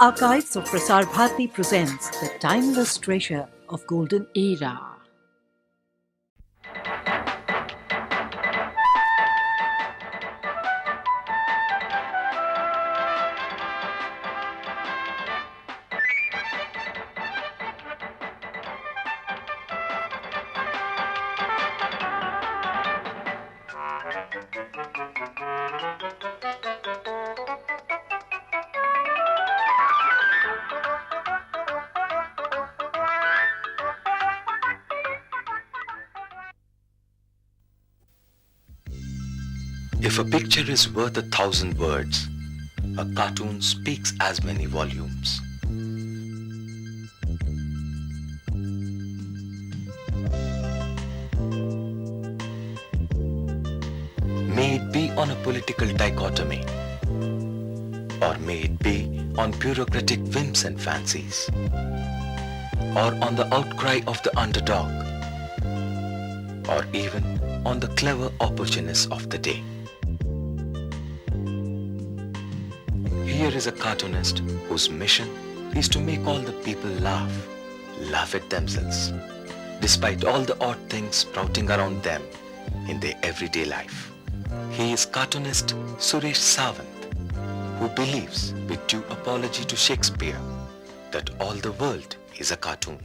Archives of Prasar Bharati presents the timeless treasure of golden era. If a picture is worth 1,000 words, a cartoon speaks as many volumes. May it be on a political dichotomy, or may it be on bureaucratic whims and fancies, or on the outcry of the underdog, or even on the clever opportunists of the day. Here is a cartoonist whose mission is to make all the people laugh at themselves, despite all the odd things sprouting around them in their everyday life. He is cartoonist Suresh Sawant, who believes, with due apology to Shakespeare, that all the world is a cartoon.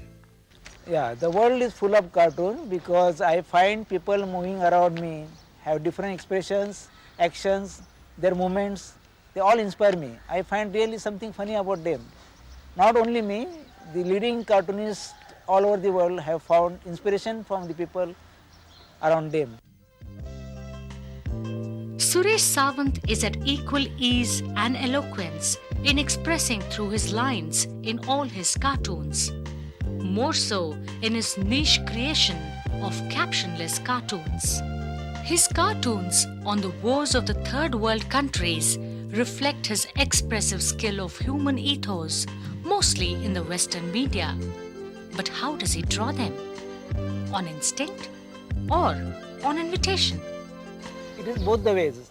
Yeah, the world is full of cartoon because I find people moving around me have different expressions, actions, their movements, they all inspire me. I find really something funny about them. Not only me, the leading cartoonists all over the world have found inspiration from the people around them. Suresh Sawant is at equal ease and eloquence in expressing through his lines in all his cartoons. More so in his niche creation of captionless cartoons. His cartoons on the woes of the third world countries reflect his expressive skill of human ethos, mostly in the Western media. But how does he draw them? On instinct or on invitation? It is both the ways.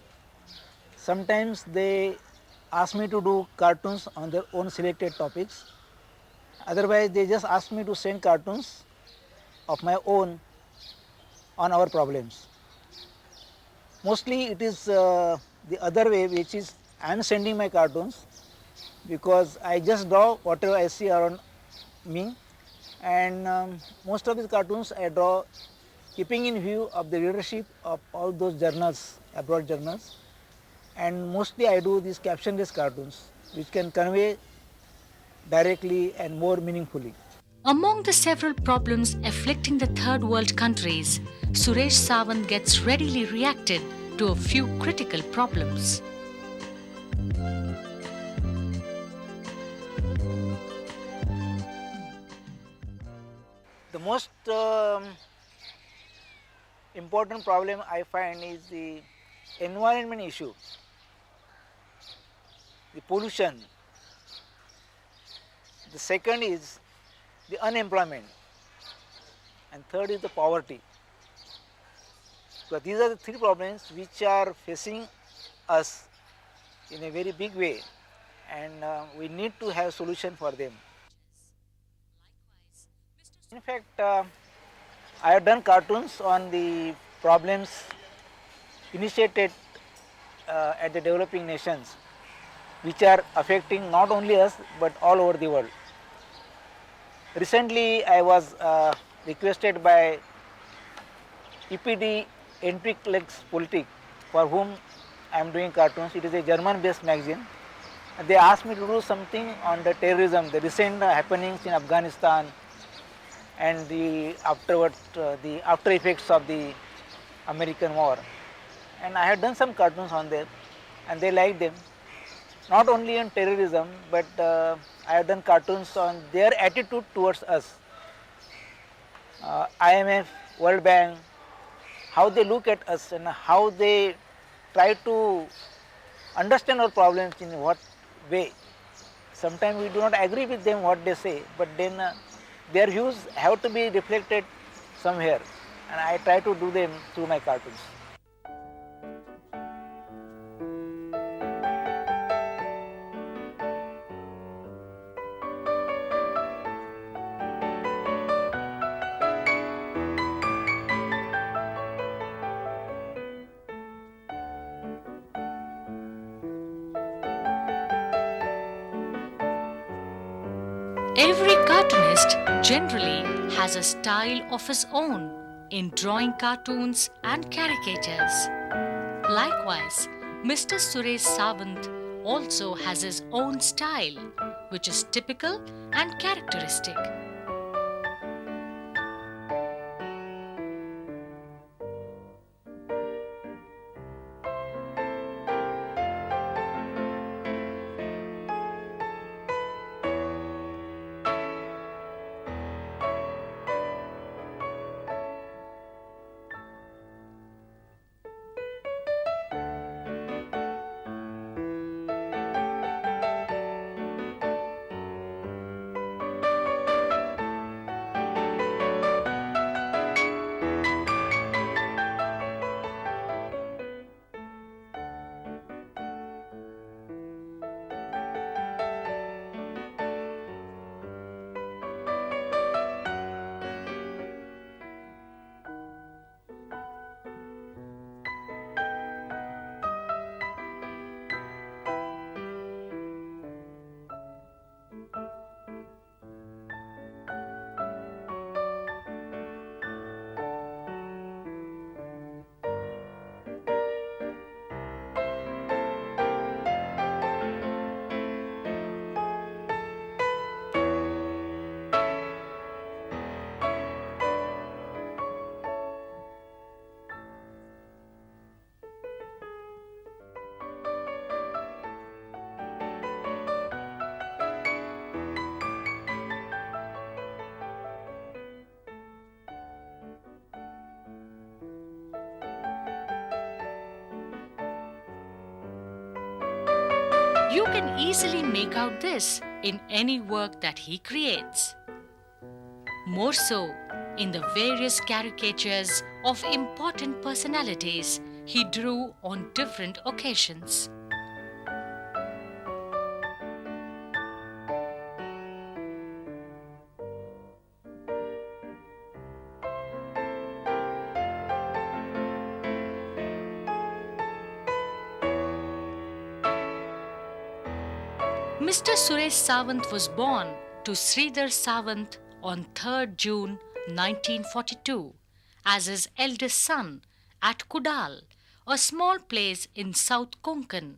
Sometimes they ask me to do cartoons on their own selected topics. Otherwise, they just ask me to send cartoons of my own on our problems. Mostly it is the other way, which is I am sending my cartoons because I just draw whatever I see around me, and most of these cartoons I draw keeping in view of the readership of all those journals, abroad journals, and mostly I do these captionless cartoons which can convey directly and more meaningfully. Among the several problems afflicting the third world countries, Suresh Sawant gets readily reacted to a few critical problems. The most important problem I find is the environment issue, the pollution. The second is the unemployment, and third is the poverty. So these are the three problems which are facing us in a very big way, and we need to have solution for them. In fact, I have done cartoons on the problems initiated at the developing nations, which are affecting not only us but all over the world. Recently, I was requested by EPD Entwicklungspolitik, Politik, for whom I am doing cartoons. It is a German-based magazine. And they asked me to do something on the terrorism, the recent happenings in Afghanistan, and the after effects of the American war. And I had done some cartoons on them, and they liked them. Not only on terrorism, but I have done cartoons on their attitude towards us. IMF, World Bank, how they look at us and how they try to understand our problems in what way. Sometimes we do not agree with them what they say, but then their views have to be reflected somewhere, and I try to do them through my cartoons. Every cartoonist generally has a style of his own in drawing cartoons and caricatures. Likewise, Mr. Suresh Sawant also has his own style, which is typical and characteristic. You can easily make out this in any work that he creates. More so in the various caricatures of important personalities he drew on different occasions. Mr. Suresh Sawant was born to Sridhar Sawant on 3rd June 1942 as his eldest son at Kudal, a small place in South Konkan.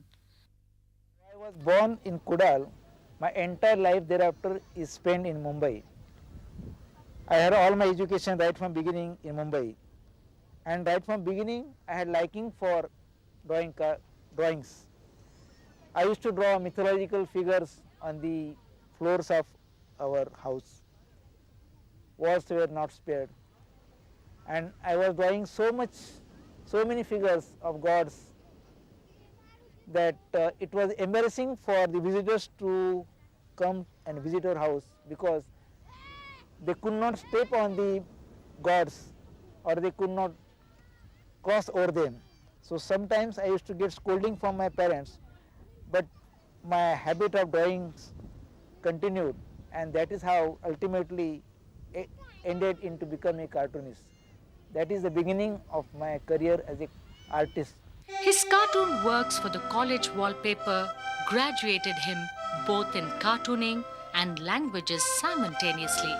I was born in Kudal. My entire life thereafter is spent in Mumbai. I had all my education right from beginning in Mumbai. And right from beginning, I had liking for drawings. I used to draw mythological figures on the floors of our house. Walls were not spared. And I was drawing so many figures of gods that it was embarrassing for the visitors to come and visit our house because they could not step on the gods or they could not cross over them. So sometimes I used to get scolding from my parents, but my habit of drawing continued, and that is how ultimately ended into becoming a cartoonist. That is the beginning of my career as an artist. His cartoon works for the college wallpaper graduated him both in cartooning and languages simultaneously.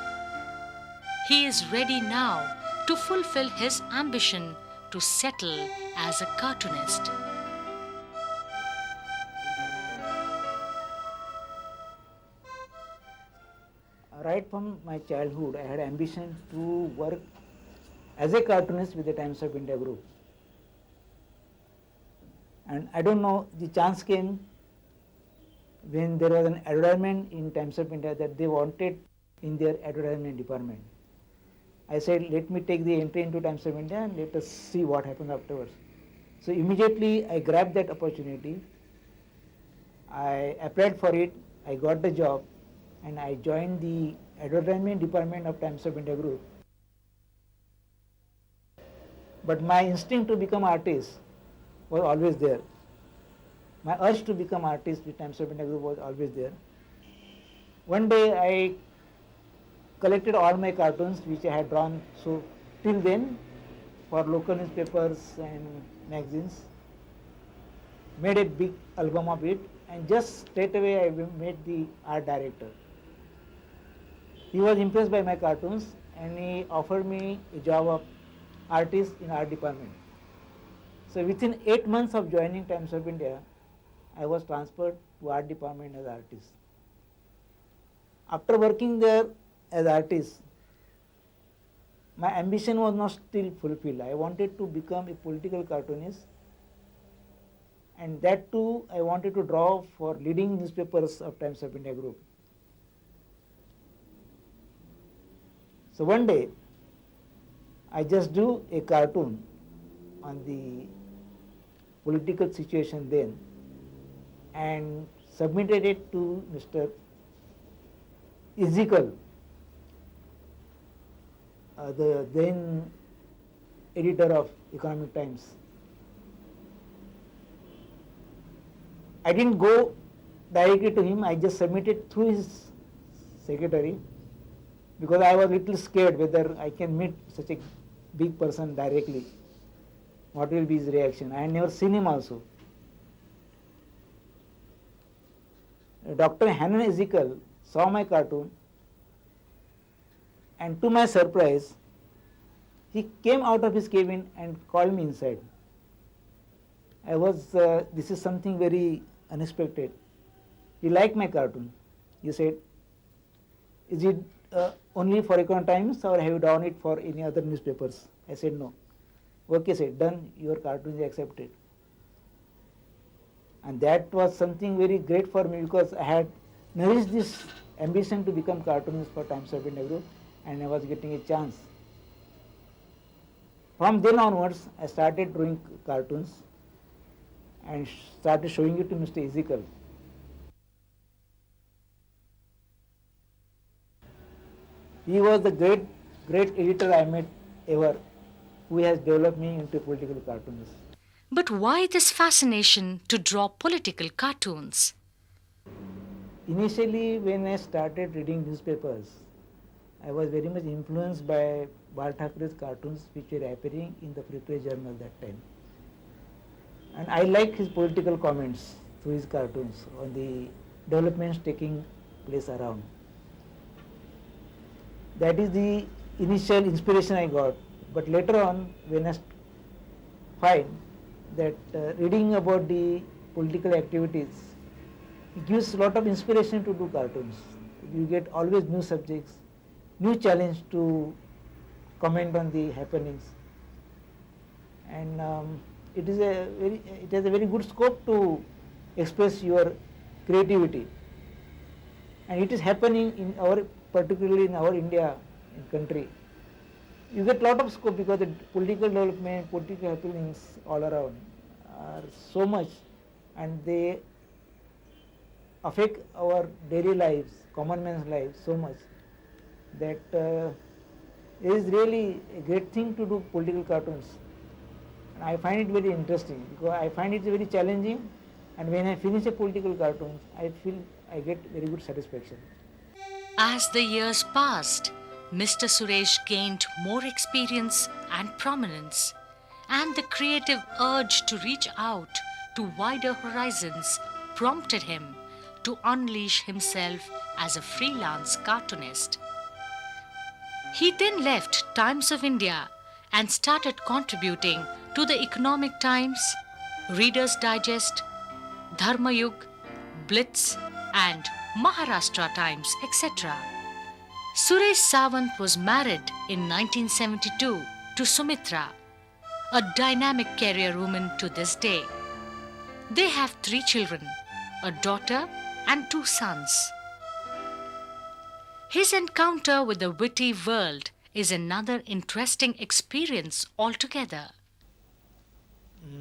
He is ready now to fulfill his ambition to settle as a cartoonist. Right from my childhood, I had ambition to work as a cartoonist with the Times of India group. And I don't know, the chance came when there was an advertisement in Times of India that they wanted in their advertisement department. I said, let me take the entry into Times of India and let us see what happens afterwards. So immediately I grabbed that opportunity. I applied for it, I got the job, and I joined the advertisement department of Times of India group. But my instinct to become artist was always there. My urge to become artist with Times of India group was always there. One day I collected all my cartoons which I had drawn so till then for local newspapers and magazines, made a big album of it, and just straight away I made the art director. He was impressed by my cartoons and he offered me a job of artist in art department. So within 8 months of joining Times of India, I was transferred to art department as artist. After working there as artist, my ambition was not still fulfilled. I wanted to become a political cartoonist, and that too I wanted to draw for leading newspapers of Times of India group. So one day, I just drew a cartoon on the political situation then and submitted it to Mr. Ezekiel, the then editor of Economic Times. I didn't go directly to him, I just submitted through his secretary because I was little scared whether I can meet such a big person directly. What will be his reaction? I had never seen him also. Dr. Hanan Ezekiel saw my cartoon and to my surprise, he came out of his cabin and called me inside. This is something very unexpected. He liked my cartoon. He said, is it only for Economic Times or have you done it for any other newspapers? I said no. Okay, said, done, your cartoon is accepted. And that was something very great for me because I had nourished this ambition to become cartoonist for Times of India group and I was getting a chance. From then onwards, I started drawing cartoons and started showing it to Mr. Ezekiel. He was the great editor I met ever who has developed me into a political cartoonist. But why this fascination to draw political cartoons? Initially, when I started reading newspapers, I was very much influenced by Bal Thackeray's cartoons which were appearing in the Free Press Journal that time. And I liked his political comments through his cartoons on the developments taking place around. That is the initial inspiration I got. But later on, when I find that reading about the political activities, it gives a lot of inspiration to do cartoons. You get always new subjects, new challenge to comment on the happenings. And it has a very good scope to express your creativity. And it is happening particularly in our India country. You get a lot of scope because the political development, political happenings all around are so much and they affect our daily lives, common man's lives so much that it is really a great thing to do political cartoons. And I find it very interesting because I find it very challenging and when I finish a political cartoon, I feel I get very good satisfaction. As the years passed, Mr. Suresh gained more experience and prominence, and the creative urge to reach out to wider horizons prompted him to unleash himself as a freelance cartoonist. He then left Times of India and started contributing to the Economic Times, Reader's Digest, Dharmayug, Blitz, and Maharashtra Times, etc. Suresh Sawant was married in 1972 to Sumitra, a dynamic career woman to this day. They have 3 children, a daughter and 2 sons. His encounter with the witty world is another interesting experience altogether.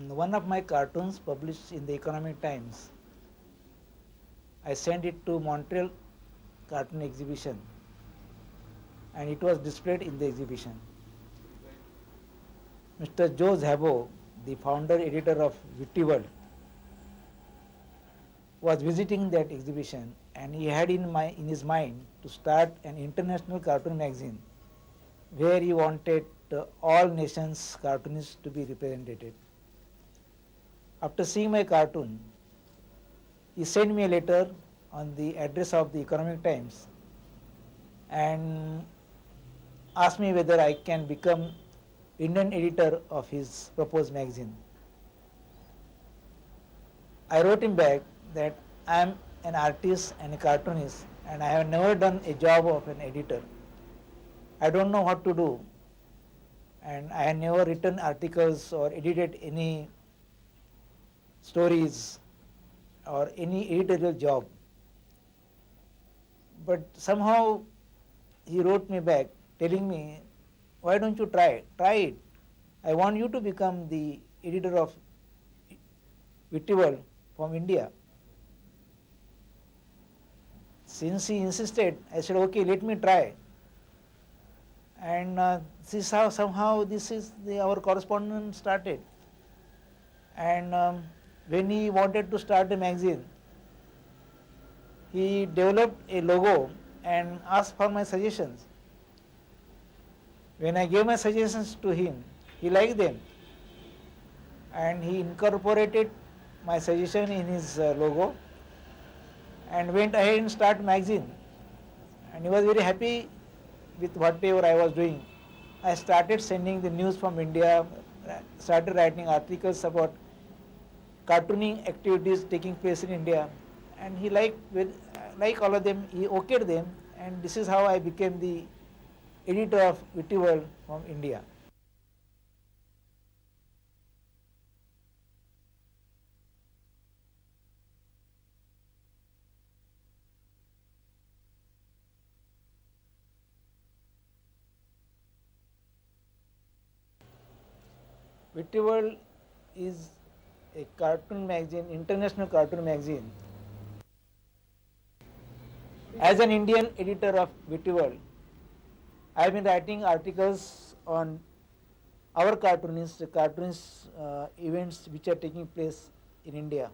One of my cartoons published in the Economic Times, I sent it to Montreal Cartoon Exhibition and it was displayed in the exhibition. Mr. Joe Szabo, the founder editor of Witty World, was visiting that exhibition and he had in his mind to start an international cartoon magazine where he wanted all nations cartoonists to be represented. After seeing my cartoon, he sent me a letter on the address of the Economic Times and asked me whether I can become Indian editor of his proposed magazine. I wrote him back that I am an artist and a cartoonist and I have never done a job of an editor. I don't know what to do, and I have never written articles or edited any stories or any editorial job. But somehow he wrote me back telling me, why don't you try it? Try it. I want you to become the editor of Witty World from India. Since he insisted, I said, okay, let me try. And this is how somehow our correspondence started. And when he wanted to start a magazine, he developed a logo and asked for my suggestions. When I gave my suggestions to him, he liked them, and he incorporated my suggestion in his logo and went ahead and started magazine. And he was very happy with whatever I was doing. I started sending the news from India, started writing articles about cartooning activities taking place in India, and he liked all of them, he okayed them, and this is how I became the editor of Witty World from India. Witty World is a cartoon magazine, international cartoon magazine. As an Indian editor of Witty World, I have been writing articles on our cartoonists, events which are taking place in India.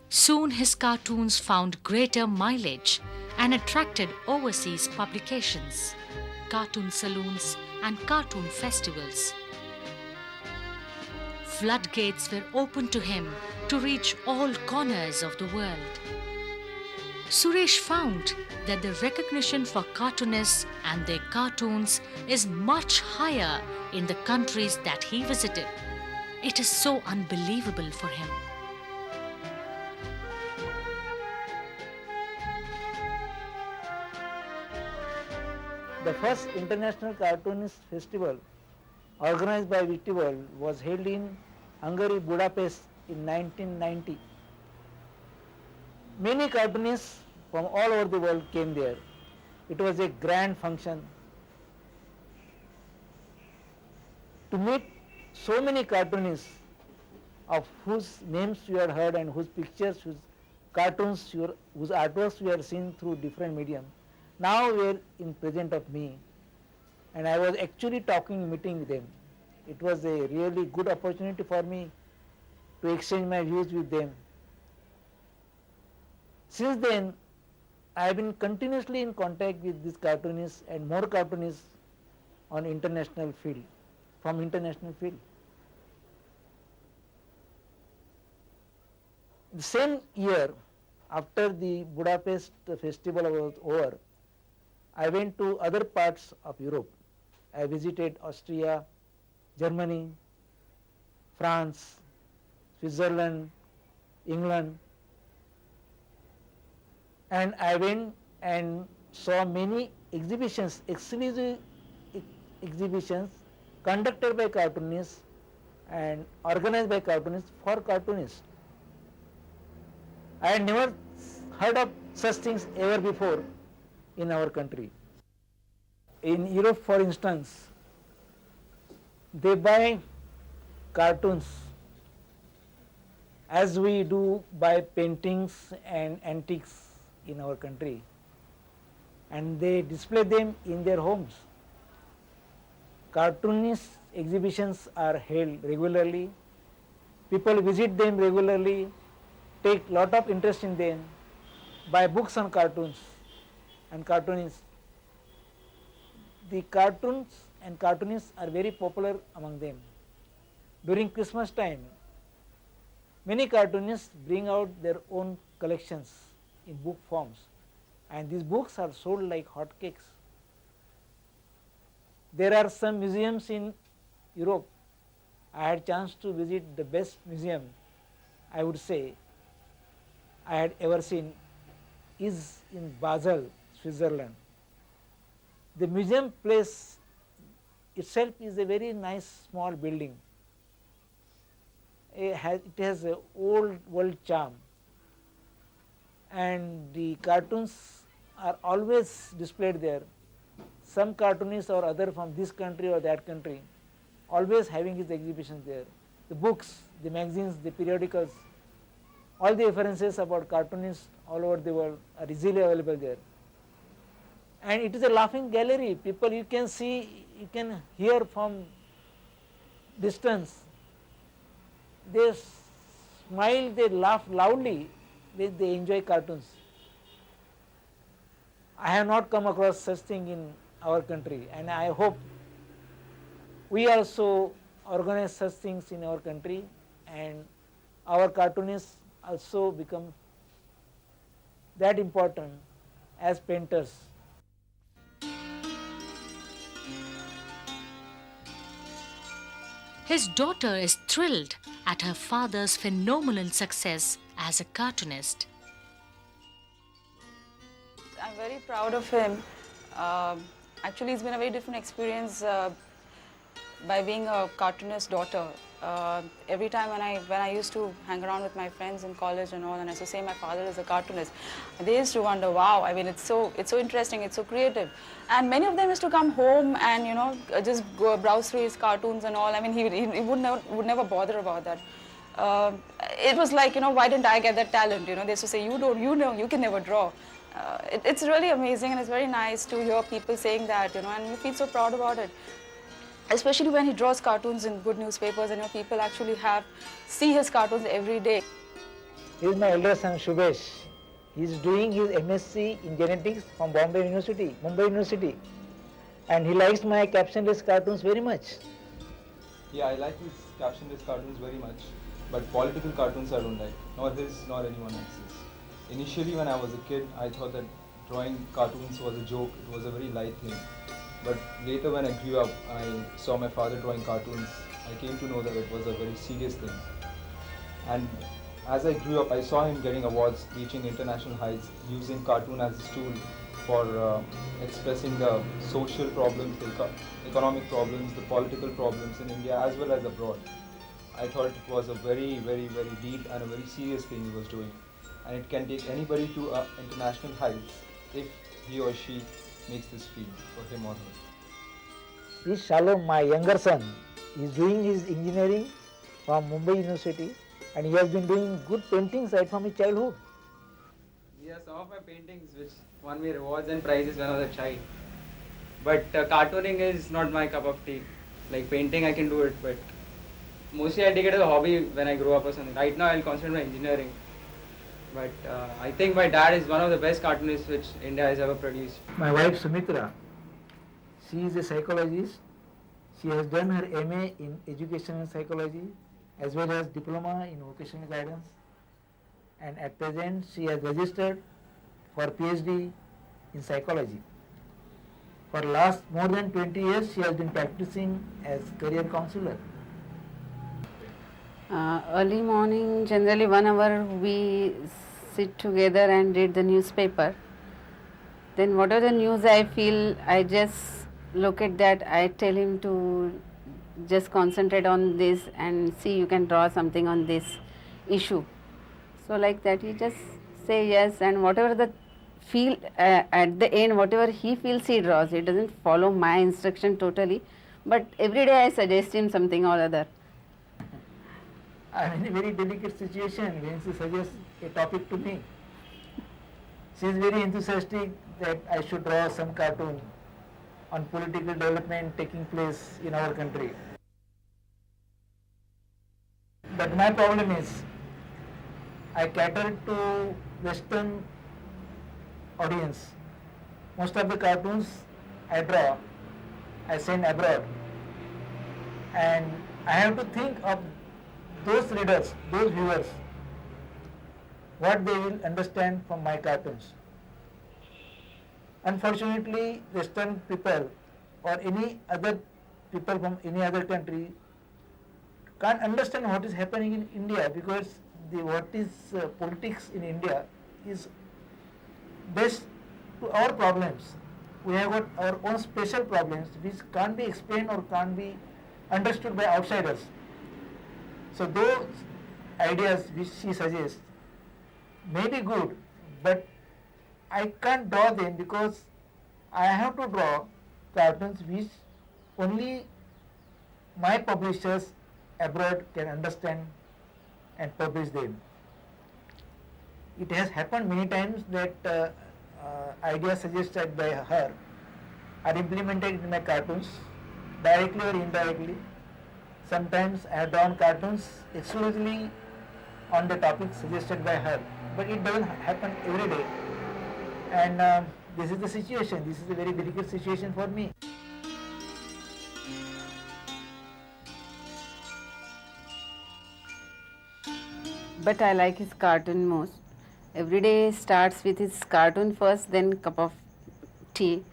Soon his cartoons found greater mileage and attracted overseas publications, cartoon saloons, and cartoon festivals. Floodgates were opened to him to reach all corners of the world. Suresh found that the recognition for cartoonists and their cartoons is much higher in the countries that he visited. It is so unbelievable for him. The first International Cartoonist Festival organized by Witty World was held in Hungary, Budapest in 1990. Many cartoonists from all over the world came there. It was a grand function. To meet so many cartoonists of whose names you had heard and whose pictures, whose cartoons, whose artworks you had seen through different mediums, now were in present of me, and I was actually meeting with them. It was a really good opportunity for me to exchange my views with them. Since then, I have been continuously in contact with these cartoonists and more cartoonists on international field, from international field. The same year, after the Budapest festival was over, I went to other parts of Europe. I visited Austria, Germany, France, Switzerland, England, and I went and saw many exhibitions, exclusive exhibitions conducted by cartoonists and organized by cartoonists for cartoonists. I had never heard of such things ever before in our country. In Europe, for instance, they buy cartoons as we do buy paintings and antiques in our country, and they display them in their homes. Cartoonist exhibitions are held regularly. People visit them regularly, take lot of interest in them, buy books on cartoons and cartoonists. The cartoons and cartoonists are very popular among them. During Christmas time, many cartoonists bring out their own collections in book forms, and these books are sold like hotcakes. There are some museums in Europe. I had chance to visit the best museum, I would say, I had ever seen is in Basel, Switzerland. The museum place itself is a very nice small building. It has a old world charm, and the cartoons are always displayed there. Some cartoonist or other from this country or that country always having his exhibitions there. The books, the magazines, the periodicals, all the references about cartoonists all over the world are easily available there. And it is a laughing gallery. People you can see, you can hear from distance. They smile, they laugh loudly, they enjoy cartoons. I have not come across such thing in our country, and I hope we also organize such things in our country, and our cartoonists also become that important as painters. His daughter is thrilled at her father's phenomenal success as a cartoonist. I'm very proud of him. Actually, it's been a very different experience by being a cartoonist daughter. Every time when I used to hang around with my friends in college and all, and I used to say my father is a cartoonist, they used to wonder, wow, I mean, it's so interesting, it's so creative. And many of them used to come home and, you know, just go browse through his cartoons and all. I mean, he would never bother about that. It was like, you know, why didn't I get that talent? You know, they used to say, you can never draw. It's really amazing, and it's very nice to hear people saying that, you know, and you feel so proud about it. Especially when he draws cartoons in good newspapers, and, you know, people actually see his cartoons every day. He is my elder son Shubhesh. He is doing his MSc in genetics from Mumbai University, and he likes my captionless cartoons very much. Yeah, I like his captionless cartoons very much, but political cartoons I don't like, nor his nor anyone else's. Initially, when I was a kid, I thought that drawing cartoons was a joke, it was a very light thing. But later when I grew up, I saw my father drawing cartoons. I came to know that it was a very serious thing. And as I grew up, I saw him getting awards, reaching international heights, using cartoon as a tool for expressing the social problems, the economic problems, the political problems in India as well as abroad. I thought it was a very, very, very deep and a very serious thing he was doing. And it can take anybody to international heights if he or she makes this field for him or her. This Shalom, my younger son, is doing his engineering from Mumbai University, and he has been doing good paintings right from his childhood. These are some of my paintings which won me rewards and prizes when I was a child. But cartooning is not my cup of tea. Like painting I can do it, but mostly I take it as a hobby when I grow up or something. Right now I'll concentrate on engineering. But I think my dad is one of the best cartoonists which India has ever produced. My wife Sumitra, she is a psychologist. She has done her MA in educational psychology as well as diploma in vocational guidance, and at present she has registered for PhD in psychology. For last more than 20 years she has been practicing as career counselor. Early morning, generally 1 hour we sit together and read the newspaper. Then whatever the news I feel, I just look at that. I tell him to just concentrate on this and see you can draw something on this issue. So like that he just say yes, and whatever the feel at the end, whatever he feels he draws. He doesn't follow my instruction totally, but every day I suggest him something or other. I am in a very delicate situation when she suggests a topic to me. She is very enthusiastic that I should draw some cartoon on political development taking place in our country. But my problem is, I cater to Western audience. Most of the cartoons I draw, I send abroad. And I have to think of those readers, those viewers, what they will understand from my cartoons. Unfortunately, Western people or any other people from any other country can't understand what is happening in India, because what is politics in India is based to our problems. We have got our own special problems which can't be explained or can't be understood by outsiders. So those ideas which she suggests may be good, but I can't draw them because I have to draw cartoons which only my publishers abroad can understand and publish them. It has happened many times that ideas suggested by her are implemented in my cartoons, directly or indirectly. Sometimes I have drawn cartoons exclusively on the topics suggested by her, but it doesn't happen every day. And this is the situation. This is a very difficult situation for me. But I like his cartoon most. Every day starts with his cartoon first, then cup of tea.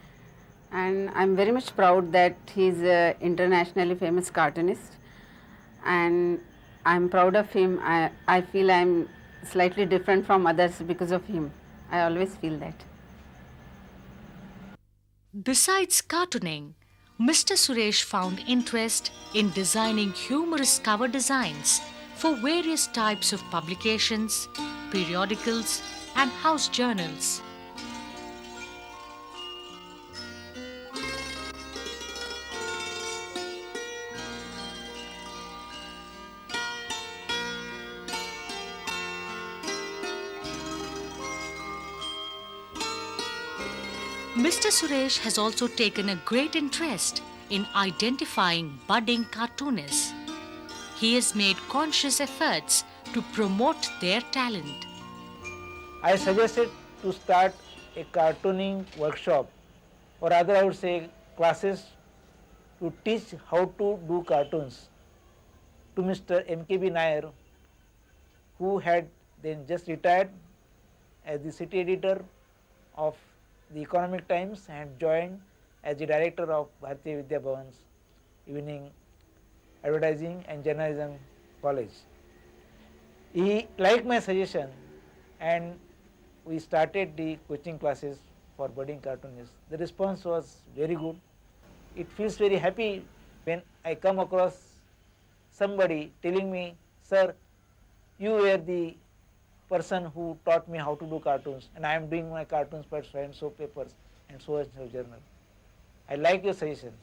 And I'm very much proud that he's an internationally famous cartoonist. And I'm proud of him. I feel I'm slightly different from others because of him. I always feel that. Besides cartooning, Mr. Suresh found interest in designing humorous cover designs for various types of publications, periodicals, and house journals. Mr. Suresh has also taken a great interest in identifying budding cartoonists. He has made conscious efforts to promote their talent. I suggested to start a cartooning workshop, or rather I would say classes, to teach how to do cartoons to Mr. M.K.B. Nair, who had then just retired as the city editor of the Economic Times and joined as the director of Bharatiya Vidya Bhavan's Evening Advertising and Journalism College. He liked my suggestion and we started the coaching classes for budding cartoonists. The response was very good. It feels very happy when I come across somebody telling me, "Sir, you were the person who taught me how to do cartoons, and I am doing my cartoons for so and so papers and so journal. I like your suggestions."